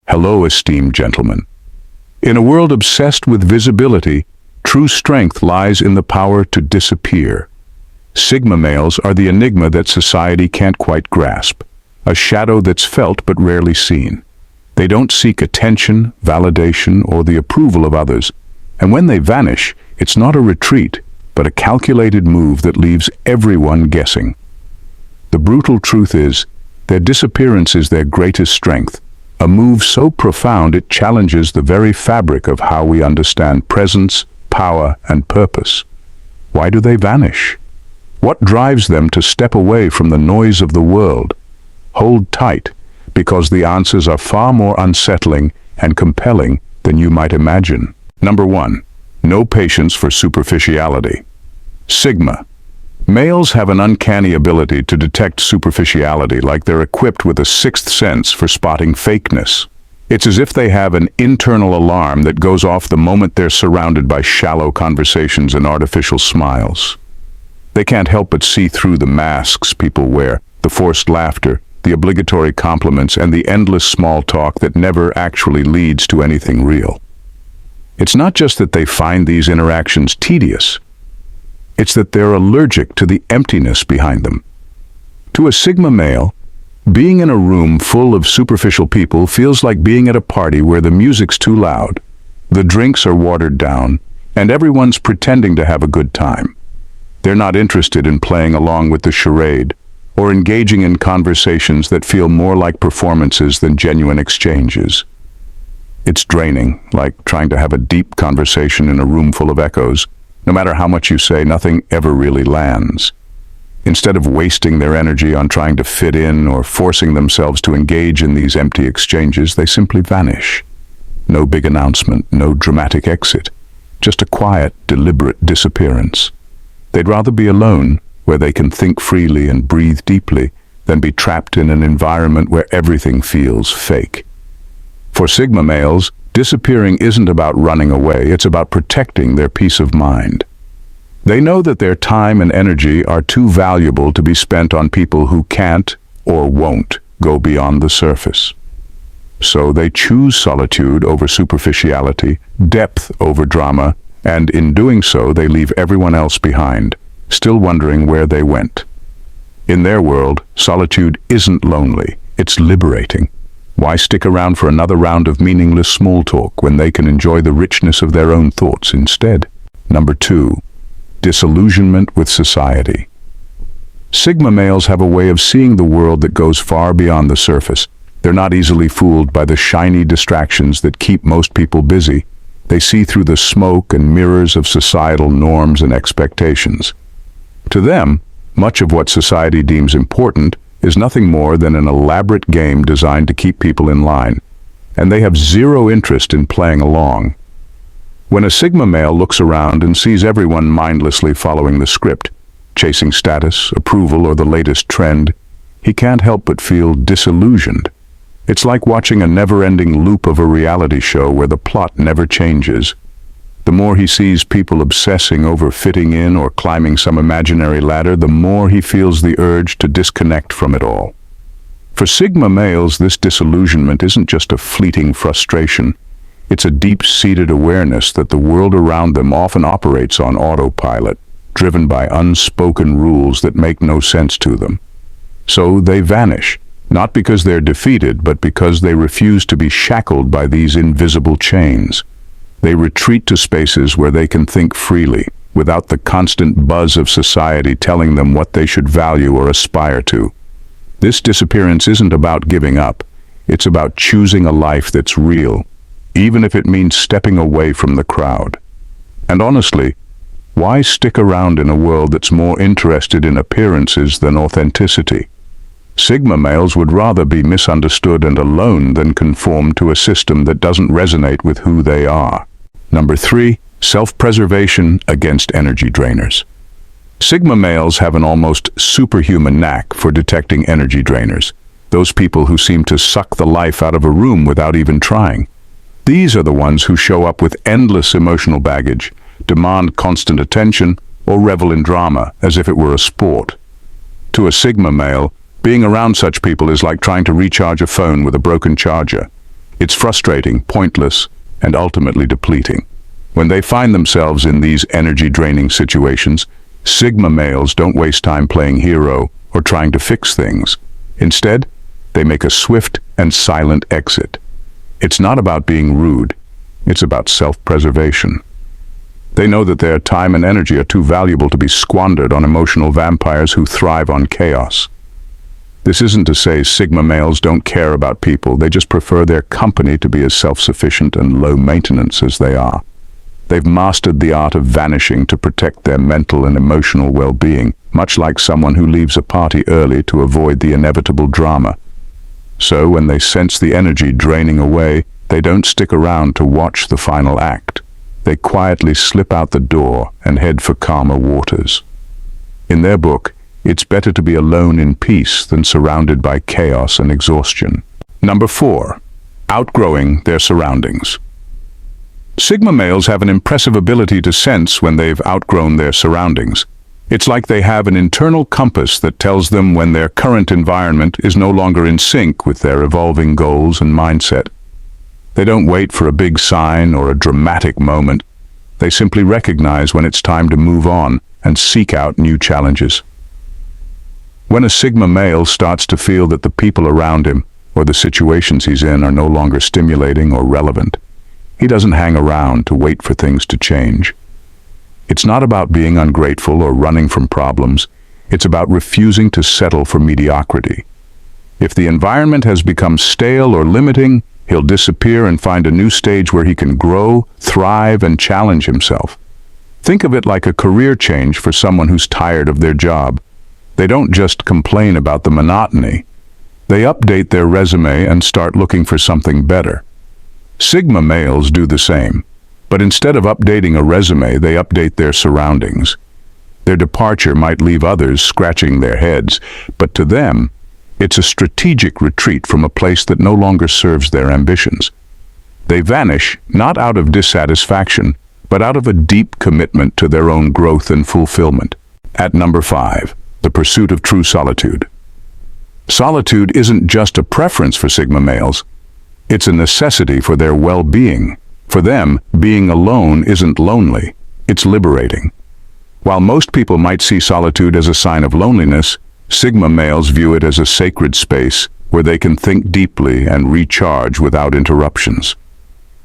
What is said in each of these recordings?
Hello, esteemed gentlemen. In a world obsessed with visibility, true strength lies in the power to disappear. Sigma males are the enigma that society can't quite grasp, a shadow that's felt but rarely seen. They don't seek attention, validation, or the approval of others, and when they vanish, it's not a retreat, but a calculated move that leaves everyone guessing. The brutal truth is, their disappearance is their greatest strength, a move so profound it challenges the very fabric of how we understand presence, power, and purpose. Why do they vanish? What drives them to step away from the noise of the world? Hold tight, because the answers are far more unsettling and compelling than you might imagine. Number 1. No patience for superficiality. Sigma. Males have an uncanny ability to detect superficiality, like they're equipped with a sixth sense for spotting fakeness. It's as if they have an internal alarm that goes off the moment they're surrounded by shallow conversations and artificial smiles. They can't help but see through the masks people wear, the forced laughter, the obligatory compliments, and the endless small talk that never actually leads to anything real. It's not just that they find these interactions tedious. It's that they're allergic to the emptiness behind them. To a Sigma male, being in a room full of superficial people feels like being at a party where the music's too loud, the drinks are watered down, and everyone's pretending to have a good time. They're not interested in playing along with the charade or engaging in conversations that feel more like performances than genuine exchanges. It's draining, like trying to have a deep conversation in a room full of echoes. No matter how much you say, nothing ever really lands. Instead of wasting their energy on trying to fit in or forcing themselves to engage in these empty exchanges, they simply vanish. No big announcement, no dramatic exit, just a quiet, deliberate disappearance. They'd rather be alone, where they can think freely and breathe deeply, than be trapped in an environment where everything feels fake. For Sigma males, disappearing isn't about running away, it's about protecting their peace of mind. They know that their time and energy are too valuable to be spent on people who can't or won't go beyond the surface. So they choose solitude over superficiality, depth over drama, and in doing so they leave everyone else behind, still wondering where they went. In their world, solitude isn't lonely, it's liberating. Why stick around for another round of meaningless small talk when they can enjoy the richness of their own thoughts instead? Number 2. Disillusionment with society. Sigma males have a way of seeing the world that goes far beyond the surface. They're not easily fooled by the shiny distractions that keep most people busy. They see through the smoke and mirrors of societal norms and expectations. To them, much of what society deems important is nothing more than an elaborate game designed to keep people in line, and they have zero interest in playing along. When a Sigma male looks around and sees everyone mindlessly following the script, chasing status, approval, or the latest trend, he can't help but feel disillusioned. It's like watching a never-ending loop of a reality show where the plot never changes. The more he sees people obsessing over fitting in or climbing some imaginary ladder, the more he feels the urge to disconnect from it all. For Sigma males, this disillusionment isn't just a fleeting frustration. It's a deep-seated awareness that the world around them often operates on autopilot, driven by unspoken rules that make no sense to them. So they vanish, not because they're defeated, but because they refuse to be shackled by these invisible chains. They retreat to spaces where they can think freely, without the constant buzz of society telling them what they should value or aspire to. This disappearance isn't about giving up. It's about choosing a life that's real, even if it means stepping away from the crowd. And honestly, why stick around in a world that's more interested in appearances than authenticity? Sigma males would rather be misunderstood and alone than conform to a system that doesn't resonate with who they are. Number 3. Self-preservation against energy drainers. Sigma males have an almost superhuman knack for detecting energy drainers, those people who seem to suck the life out of a room without even trying. These are the ones who show up with endless emotional baggage, demand constant attention, or revel in drama as if it were a sport. To a Sigma male, being around such people is like trying to recharge a phone with a broken charger. It's frustrating, pointless, and ultimately depleting. When they find themselves in these energy-draining situations, Sigma males don't waste time playing hero or trying to fix things. Instead, they make a swift and silent exit. It's not about being rude, it's about self-preservation. They know that their time and energy are too valuable to be squandered on emotional vampires who thrive on chaos. This isn't to say Sigma males don't care about people, they just prefer their company to be as self-sufficient and low-maintenance as they are. They've mastered the art of vanishing to protect their mental and emotional well-being, much like someone who leaves a party early to avoid the inevitable drama. So when they sense the energy draining away, they don't stick around to watch the final act. They quietly slip out the door and head for calmer waters. In their book, it's better to be alone in peace than surrounded by chaos and exhaustion. Number 4. Outgrowing their surroundings. Sigma males have an impressive ability to sense when they've outgrown their surroundings. It's like they have an internal compass that tells them when their current environment is no longer in sync with their evolving goals and mindset. They don't wait for a big sign or a dramatic moment. They simply recognize when it's time to move on and seek out new challenges. When a Sigma male starts to feel that the people around him or the situations he's in are no longer stimulating or relevant, he doesn't hang around to wait for things to change. It's not about being ungrateful or running from problems. It's about refusing to settle for mediocrity. If the environment has become stale or limiting, he'll disappear and find a new stage where he can grow, thrive, and challenge himself. Think of it like a career change for someone who's tired of their job. They don't just complain about the monotony. They update their resume and start looking for something better. Sigma males do the same, but instead of updating a resume, they update their surroundings. Their departure might leave others scratching their heads, but to them, it's a strategic retreat from a place that no longer serves their ambitions. They vanish not out of dissatisfaction, but out of a deep commitment to their own growth and fulfillment. At number 5, the pursuit of true solitude. Solitude isn't just a preference for Sigma males. It's a necessity for their well-being. For them, being alone isn't lonely, it's liberating. While most people might see solitude as a sign of loneliness, Sigma males view it as a sacred space where they can think deeply and recharge without interruptions.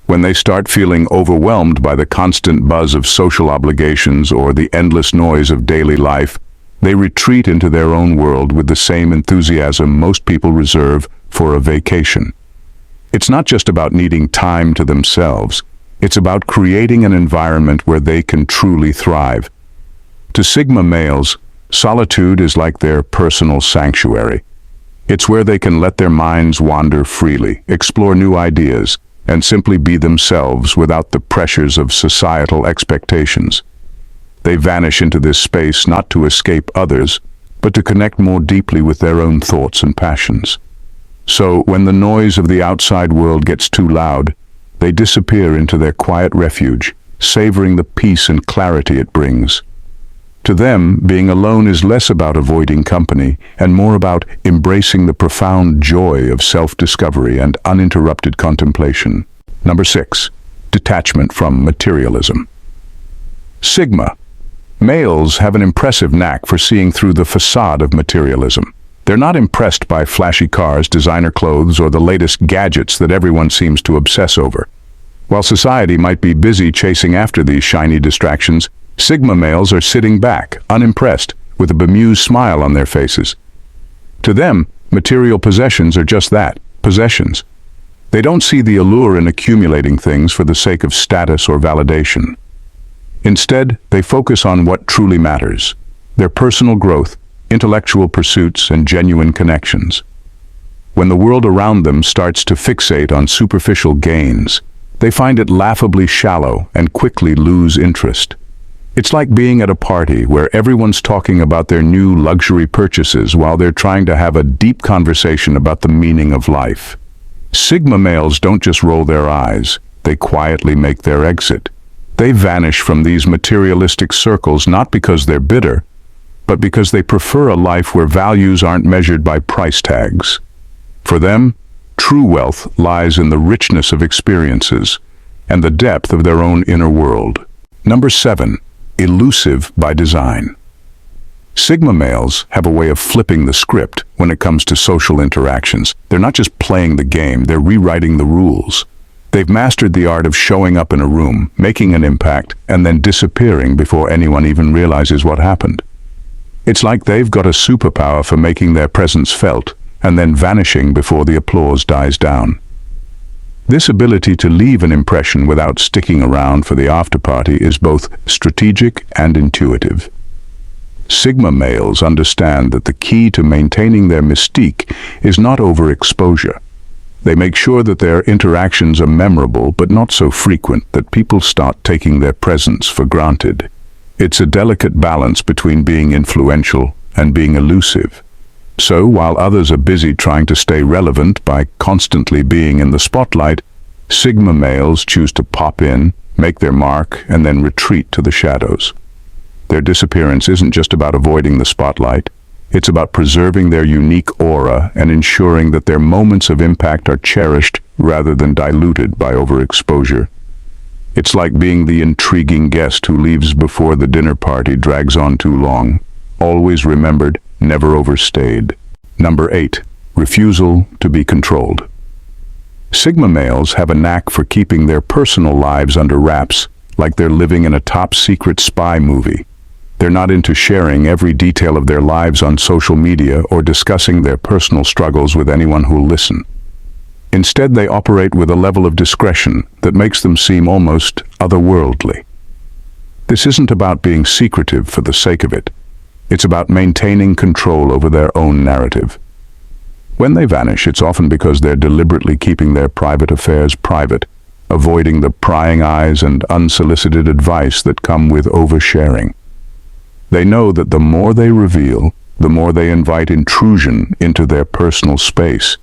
When they start feeling overwhelmed by the constant buzz of social obligations or the endless noise of daily life, they retreat into their own world with the same enthusiasm most people reserve for a vacation. It's not just about needing time to themselves, it's about creating an environment where they can truly thrive. To Sigma males, solitude is like their personal sanctuary. It's where they can let their minds wander freely, explore new ideas, and simply be themselves without the pressures of societal expectations. They vanish into this space not to escape others, but to connect more deeply with their own thoughts and passions. So, when the noise of the outside world gets too loud, they disappear into their quiet refuge, savoring the peace and clarity it brings. To them, being alone is less about avoiding company and more about embracing the profound joy of self-discovery and uninterrupted contemplation. Number 6. Detachment from materialism. Sigma males have an impressive knack for seeing through the facade of materialism. They're not impressed by flashy cars, designer clothes, or the latest gadgets that everyone seems to obsess over. While society might be busy chasing after these shiny distractions, Sigma males are sitting back, unimpressed, with a bemused smile on their faces. To them, material possessions are just that, possessions. They don't see the allure in accumulating things for the sake of status or validation. Instead, they focus on what truly matters: their personal growth, intellectual pursuits, and genuine connections. When the world around them starts to fixate on superficial gains, they find it laughably shallow and quickly lose interest. It's like being at a party where everyone's talking about their new luxury purchases while they're trying to have a deep conversation about the meaning of life. Sigma males don't just roll their eyes, they quietly make their exit. They vanish from these materialistic circles not because they're bitter, but because they prefer a life where values aren't measured by price tags. For them, True wealth lies in the richness of experiences and the depth of their own inner world. Number 7. Elusive by design. Sigma males have a way of flipping the script when it comes to social interactions. They're not just playing the game, they're rewriting the rules. They've mastered the art of showing up in a room, making an impact, and then disappearing before anyone even realizes what happened. It's like they've got a superpower for making their presence felt and then vanishing before the applause dies down. This ability to leave an impression without sticking around for the after-party is both strategic and intuitive. Sigma males understand that the key to maintaining their mystique is not overexposure. They make sure that their interactions are memorable but not so frequent that people start taking their presence for granted. It's a delicate balance between being influential and being elusive. So, while others are busy trying to stay relevant by constantly being in the spotlight, Sigma males choose to pop in, make their mark, and then retreat to the shadows. Their disappearance isn't just about avoiding the spotlight. It's about preserving their unique aura and ensuring that their moments of impact are cherished rather than diluted by overexposure. It's like being the intriguing guest who leaves before the dinner party drags on too long. Always remembered, never overstayed. Number 8. Refusal to be controlled. Sigma males have a knack for keeping their personal lives under wraps, like they're living in a top-secret spy movie. They're not into sharing every detail of their lives on social media or discussing their personal struggles with anyone who'll listen. Instead, they operate with a level of discretion that makes them seem almost otherworldly. This isn't about being secretive for the sake of it. It's about maintaining control over their own narrative. When they vanish, it's often because they're deliberately keeping their private affairs private, avoiding the prying eyes and unsolicited advice that come with oversharing. They know that the more they reveal, the more they invite intrusion into their personal space,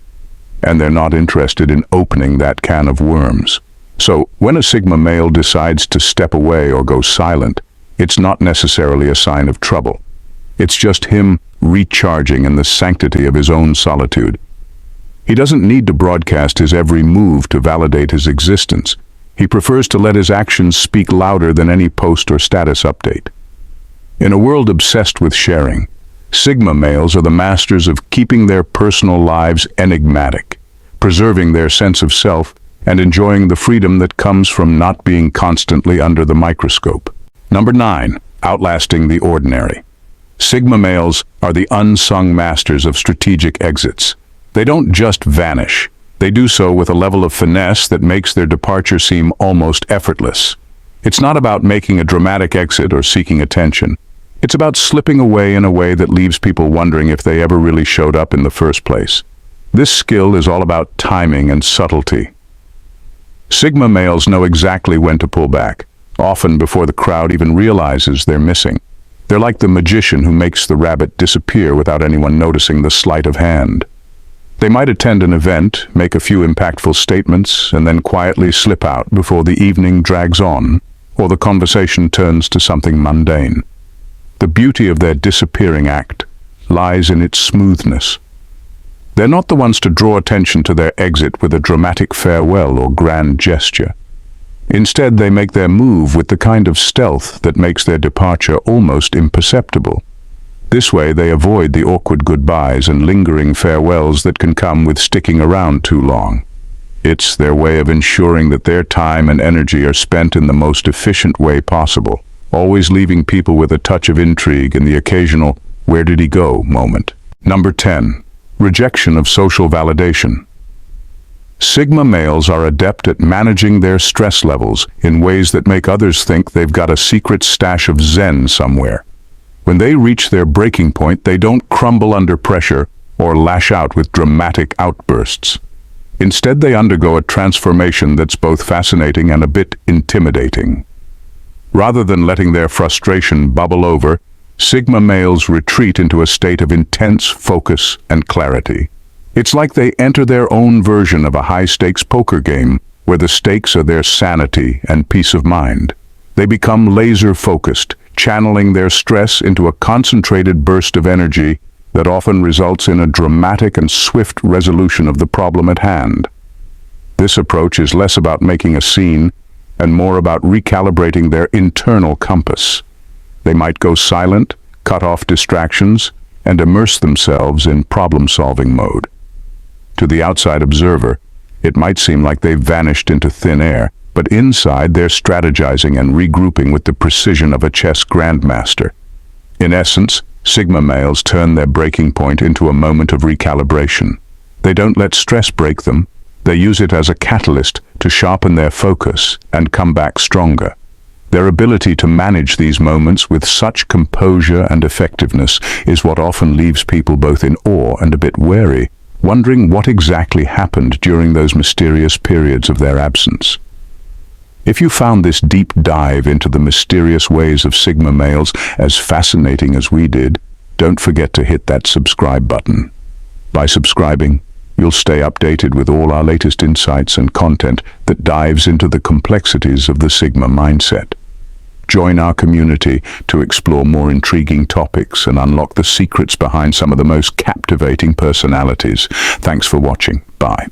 and they're not interested in opening that can of worms. So, when a Sigma male decides to step away or go silent, it's not necessarily a sign of trouble. It's just him recharging in the sanctity of his own solitude. He doesn't need to broadcast his every move to validate his existence. He prefers to let his actions speak louder than any post or status update. In a world obsessed with sharing, Sigma males are the masters of keeping their personal lives enigmatic, preserving their sense of self, and enjoying the freedom that comes from not being constantly under the microscope. Number 9. Outlasting the ordinary. Sigma males are the unsung masters of strategic exits. They don't just vanish. They do so with a level of finesse that makes their departure seem almost effortless. It's not about making a dramatic exit or seeking attention. It's about slipping away in a way that leaves people wondering if they ever really showed up in the first place. This skill is all about timing and subtlety. Sigma males know exactly when to pull back, often before the crowd even realizes they're missing. They're like the magician who makes the rabbit disappear without anyone noticing the sleight of hand. They might attend an event, make a few impactful statements, and then quietly slip out before the evening drags on, or the conversation turns to something mundane. The beauty of their disappearing act lies in its smoothness. They're not the ones to draw attention to their exit with a dramatic farewell or grand gesture. Instead, they make their move with the kind of stealth that makes their departure almost imperceptible. This way, they avoid the awkward goodbyes and lingering farewells that can come with sticking around too long. It's their way of ensuring that their time and energy are spent in the most efficient way possible, always leaving people with a touch of intrigue and the occasional "where did he go" moment. Number 10. Rejection of social validation. Sigma males are adept at managing their stress levels in ways that make others think they've got a secret stash of zen somewhere. When they reach their breaking point, they don't crumble under pressure or lash out with dramatic outbursts. Instead, they undergo a transformation that's both fascinating and a bit intimidating. Rather than letting their frustration bubble over, Sigma males retreat into a state of intense focus and clarity. It's like they enter their own version of a high-stakes poker game where the stakes are their sanity and peace of mind. They become laser-focused, channeling their stress into a concentrated burst of energy that often results in a dramatic and swift resolution of the problem at hand. This approach is less about making a scene and more about recalibrating their internal compass. They might go silent, cut off distractions, and immerse themselves in problem-solving mode. To the outside observer, it might seem like they've vanished into thin air, but inside they're strategizing and regrouping with the precision of a chess grandmaster. In essence, Sigma males turn their breaking point into a moment of recalibration. They don't let stress break them. They use it as a catalyst to sharpen their focus and come back stronger. Their ability to manage these moments with such composure and effectiveness is what often leaves people both in awe and a bit wary, wondering what exactly happened during those mysterious periods of their absence. If you found this deep dive into the mysterious ways of Sigma males as fascinating as we did, don't forget to hit that subscribe button. By subscribing, you'll stay updated with all our latest insights and content that dives into the complexities of the Sigma mindset. Join our community to explore more intriguing topics and unlock the secrets behind some of the most captivating personalities. Thanks for watching. Bye.